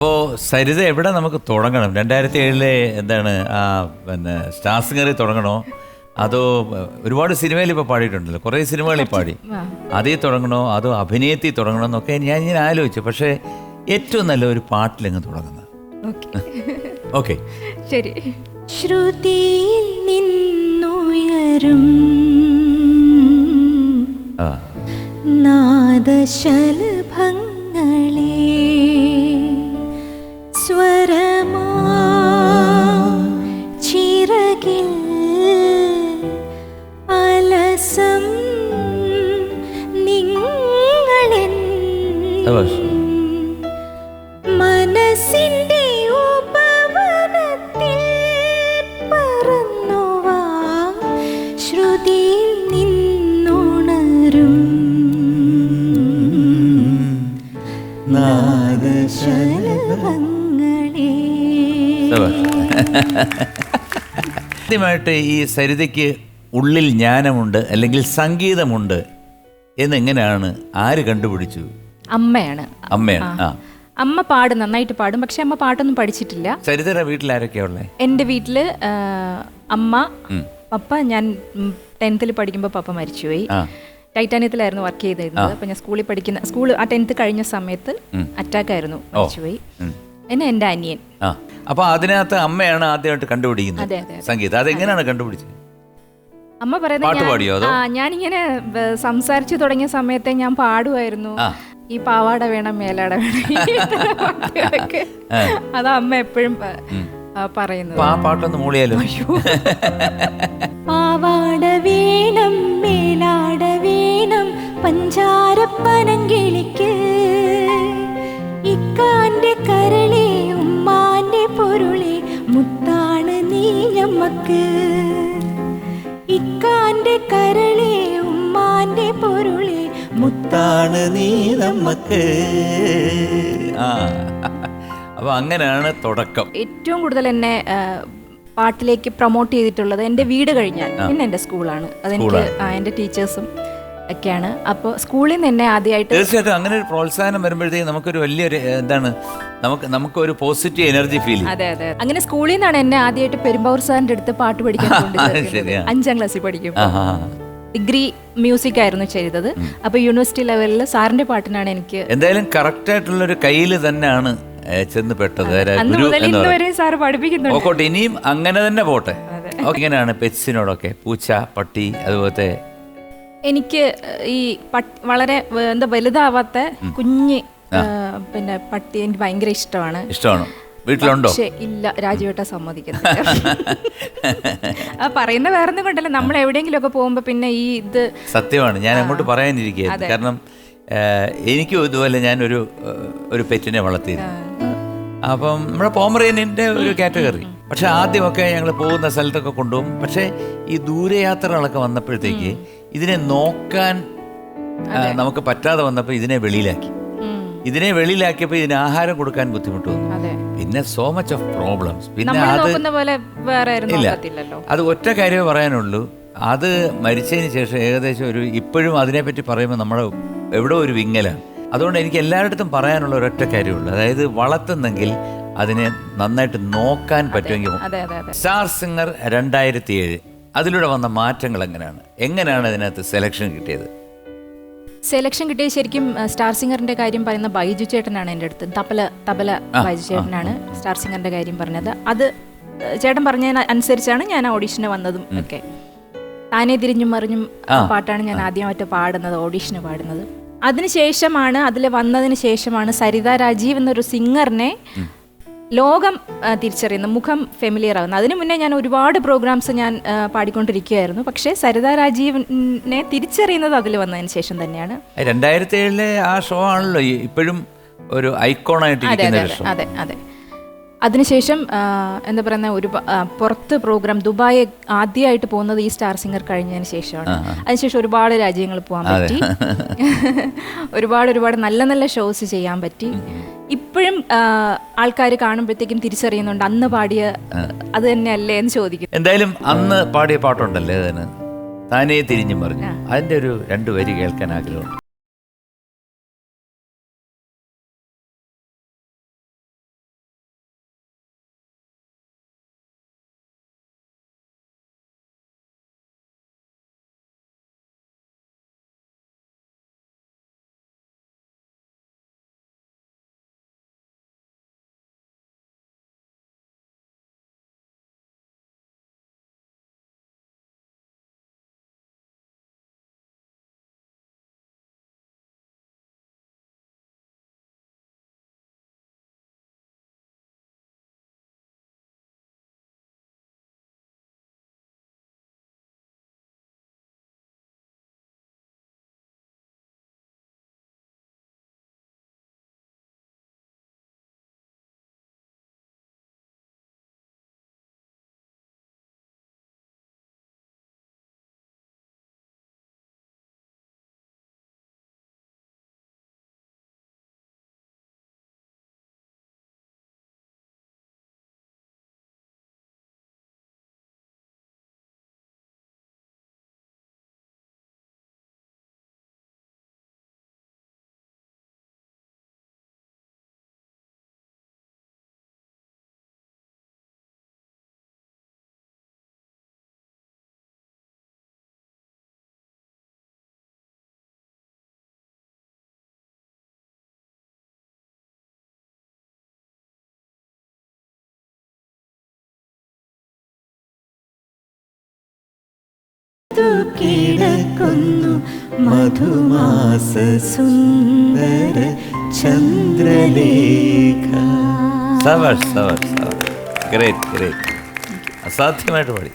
അപ്പോൾ സരിത എവിടെ നമുക്ക് തുടങ്ങണം? 2007 എന്താണ് പിന്നെ സ്റ്റാർ സിംഗറിൽ തുടങ്ങണോ, അതോ ഒരുപാട് സിനിമയിൽ ഇപ്പോൾ പാടിയിട്ടുണ്ടല്ലോ, കുറേ സിനിമകളിൽ പാടി, അതിൽ തുടങ്ങണോ അതോ അഭിനയത്തിൽ തുടങ്ങണോ എന്നൊക്കെ ഞാൻ ഇങ്ങനെ ആലോചിച്ചു. പക്ഷേ ഏറ്റവും നല്ല ഒരു പാട്ടിലങ്ങ് തുടങ്ങുന്നത്. ഓക്കെ, ശരി. ശ്രുതിയിൽ നിന്നുയരും നാദശലഭങ്ങളെ സ്വരമാ ചിറകിൽ അലസം നിങ്ങളെൻ മനസ്സിന്റെ ഉപവനത്തിൽ പറന്നുവാ ശ്രുതിയിൽ നിന്നുണരും നാദശലഭങ്ങളെ. ആദ്യമായിട്ട് ഈ സരിതയ്ക്ക് ഉള്ളിൽ ജ്ഞാനമുണ്ട് അല്ലെങ്കിൽ സംഗീതമുണ്ട് എന്നെങ്ങനെയാണ്, ആര് കണ്ടുപിടിച്ചു? അമ്മയാണ്. അമ്മയാണ്. അമ്മ നന്നായിട്ട് പാടും, പക്ഷെ അമ്മ പാട്ടൊന്നും പഠിച്ചിട്ടില്ല. സരിതയുടെ വീട്ടിൽ ആരൊക്കെയാ ഉള്ളത്? എൻ്റെ വീട്ടില് അമ്മ, പപ്പ. ഞാൻ 10th പഠിക്കുമ്പോൾ പപ്പ മരിച്ചുപോയി. ടൈറ്റാനിയത്തിലായിരുന്നു വർക്ക് ചെയ്തിരുന്നത്. അപ്പൊ ഞാൻ സ്കൂൾ 10th കഴിഞ്ഞ സമയത്ത് അറ്റാക്ക് ആയിരുന്നു, മരിച്ചുപോയി. എന്നെ എൻ്റെ അനിയൻ. അപ്പൊ അതിനകത്ത് അമ്മയാണ് ആദ്യമായിട്ട് കണ്ടുപിടിക്കുന്നത് സംഗീതം. അതെങ്ങനെയാണ് കണ്ടുപിടിച്ചത്? അമ്മ പറയുന്നത് ഞാനിങ്ങനെ സംസാരിച്ചു തുടങ്ങിയ സമയത്തെ ഞാൻ പാടുമായിരുന്നു. ഈ പാവാട വേണം, മേലാട വേണം, അതാ അമ്മ എപ്പോഴും പറയുന്നത്. ആ പാട്ടൊന്ന് മൂളിയാലോ? പാവാട വേണം, മേലാട വേണം, പഞ്ചാരപ്പനങ്കിളിക്ക് ഇക്കാന്റെ കരളെ ഉമ്മാന്റെ പൊരുളെ മുത്താണ് നീ ഞമ്മക്ക്. ഇക്കാന്റെ കരളെ ഉമ്മാന്റെ പൊരുളെ മുത്താണ് നീ നമ്മക്ക്. അപ്പൊ അങ്ങനെയാണ് തുടക്കം. ഏറ്റവും കൂടുതൽ എന്നെ പാട്ടിലേക്ക് പ്രൊമോട്ട് ചെയ്തിട്ടുള്ളത് എൻ്റെ വീട് കഴിഞ്ഞാൽ പിന്നെ എൻ്റെ സ്കൂളാണ്. അതെനിക്ക് എൻ്റെ ടീച്ചേഴ്സും ഒക്കെയാണ്. അപ്പോൾ സ്കൂളിൽ നിന്ന് എന്നെ ആദ്യമായിട്ട് തീർച്ചയായിട്ടും അങ്ങനെ ഒരു പ്രോത്സാഹനം വരുമ്പോഴത്തേക്ക് നമുക്കൊരു വലിയൊരു എന്താണ്, നമുക്കൊരു പോസിറ്റീവ് എനർജി ഫീൽ. അതെ അതെ. അങ്ങനെ സ്കൂളിൽ നിന്നാണ് എന്നെ ആദ്യമായിട്ട് പെരുമ്പാവൂർ സാറിൻ്റെ അടുത്ത് പാട്ട് പഠിക്കാൻ കൊണ്ടുപോയത്. 5ാം ക്ലാസ്സിൽ പഠിക്കുമ്പോൾ. ഡിഗ്രി മ്യൂസിക് ആയിരുന്നു ചെയ്തത്. അപ്പൊ യൂണിവേഴ്സിറ്റി ലെവലിൽ സാറിന്റെ പാട്ടിനാണ് എനിക്ക്. എന്തായാലും കറക്റ്റ് ആയിട്ടുള്ളൊരു കയ്യിൽ തന്നെയാണ് ചെന്ന് പെട്ടത്. സാറ് പഠിപ്പിക്കുന്നുണ്ട്. ഇനിയും അങ്ങനെ തന്നെ പോട്ടെ. എങ്ങനെയാണ് പെറ്റ്സിനോടൊക്കെ, പൂച്ച, പട്ടി, അതുപോലത്തെ? എനിക്ക് ഈ വളരെ വലുതാവാത്ത കുഞ്ഞ് പിന്നെ പട്ടി എനിക്ക് ഭയങ്കര ഇഷ്ടമാണ്. വീട്ടിലുണ്ടോ? ഇല്ല, രാജുവേട്ട സമ്മതിക്കുന്നില്ല. പറയുന്ന വേറൊന്നും കൊണ്ടല്ല, നമ്മൾ എവിടെയെങ്കിലും ഒക്കെ പോകുമ്പോ പിന്നെ ഈ ഇത് സത്യമാണ്. ഞാൻ അങ്ങോട്ട് പറയാനിരിക്കുകയായിരുന്നു. കാരണം എനിക്കും ഇതുപോലെ ഞാനൊരു പെറ്റിനെ വളർത്തിയിരുന്നു. അപ്പം നമ്മുടെ പോമറേനിയൻ്റെ ഒരു കാറ്റഗറി. പക്ഷെ ആദ്യമൊക്കെ ഞങ്ങൾ പോകുന്ന സ്ഥലത്തൊക്കെ കൊണ്ടുപോകും. പക്ഷേ ഈ ദൂരയാത്രകളൊക്കെ വന്നപ്പോഴത്തേക്ക് ഇതിനെ നോക്കാൻ നമുക്ക് പറ്റാതെ വന്നപ്പോൾ ഇതിനെ വെളിയിലാക്കിയപ്പോൾ ഇതിന് ആഹാരം കൊടുക്കാൻ ബുദ്ധിമുട്ട് വന്നു. പിന്നെ സോ മച്ച് ഓഫ് പ്രോബ്ലംസ്. പിന്നെ അത് ഒറ്റ കാര്യമേ പറയാനുള്ളൂ. അത് മരിച്ചതിന് ശേഷം ഏകദേശം ഇപ്പോഴും അതിനെപ്പറ്റി പറയുമ്പോൾ നമ്മുടെ എവിടെ ഒരു വിങ്ങലാണ്. അതുകൊണ്ട് എനിക്ക് എല്ലായിടത്തും പറയാനുള്ള ഒരൊറ്റ കാര്യമുള്ളൂ, അതായത് വളർത്തുന്നെങ്കിൽ അതിനെ നന്നായിട്ട് നോക്കാൻ പറ്റുമെങ്കിൽ. സ്റ്റാർ സിംഗർ 2007 അതിലൂടെ വന്ന മാറ്റങ്ങൾ എങ്ങനെയാണ് അതിനകത്ത് സെലക്ഷൻ കിട്ടിയത്? ശരിക്കും സ്റ്റാർ സിംഗറിന്റെ കാര്യം പറയുന്ന ബൈജു ചേട്ടനാണ് എൻ്റെ അടുത്ത്. തബല ബൈജു ചേട്ടനാണ് സ്റ്റാർ സിംഗറിന്റെ കാര്യം പറഞ്ഞത്. അത് ചേട്ടൻ പറഞ്ഞതിന് അനുസരിച്ചാണ് ഞാൻ ഓഡീഷന് വന്നതും ഒക്കെ. താനേ തിരിഞ്ഞും മറിഞ്ഞും പാട്ടാണ് ഞാൻ ആദ്യമായിട്ട് പാടുന്നത്, ഓഡീഷന് പാടുന്നത്. അതിൽ വന്നതിന് ശേഷമാണ് സരിത രാജീവ് എന്നൊരു സിംഗറിനെ ലോകം തിരിച്ചറിയുന്ന, മുഖം ഫെമിലിയർ ആകുന്നത്. അതിനു മുന്നേ ഞാൻ ഒരുപാട് പ്രോഗ്രാംസ് ഞാൻ പാടിക്കൊണ്ടിരിക്കുകയായിരുന്നു. പക്ഷേ സരിത രാജീവിനെ തിരിച്ചറിയുന്നത് അതിൽ വന്നതിന് ശേഷം തന്നെയാണ്. 2007 ആ ഷോ ആണല്ലോ ഇപ്പോഴും ഒരു ഐക്കോണായിട്ട്. അതെ അതെ. അതിനുശേഷം എന്താ പറയുന്ന പുറത്ത് പ്രോഗ്രാം ദുബായ് ആദ്യമായിട്ട് പോകുന്നത് ഈ സ്റ്റാർ സിംഗർ കഴിഞ്ഞതിന് ശേഷമാണ്. അതിനുശേഷം ഒരുപാട് രാജ്യങ്ങൾ പോകാൻ പറ്റി. ഒരുപാട് നല്ല നല്ല ഷോസ് ചെയ്യാൻ പറ്റി. ഇപ്പോഴും ആൾക്കാർ കാണുമ്പോഴത്തേക്കും തിരിച്ചറിയുന്നുണ്ട് അന്ന് പാടിയ അത് തന്നെയല്ലേ എന്ന് ചോദിക്കും. എന്തായാലും അന്ന് പാടിയ പാട്ടുണ്ടല്ലേ താനേ തിരിഞ്ഞും പറഞ്ഞു, അതിൻ്റെ ഒരു 2 വരി കേൾക്കാൻ ആഗ്രഹമുണ്ട്. കിടക്കുന്നു മധുമാസ സുന്ദര ചന്ദ്രലേഖ. സവാഷ് സവാഷ് സവാഷ്. Great great. അസാധ്യമായിട്ട് പാടി.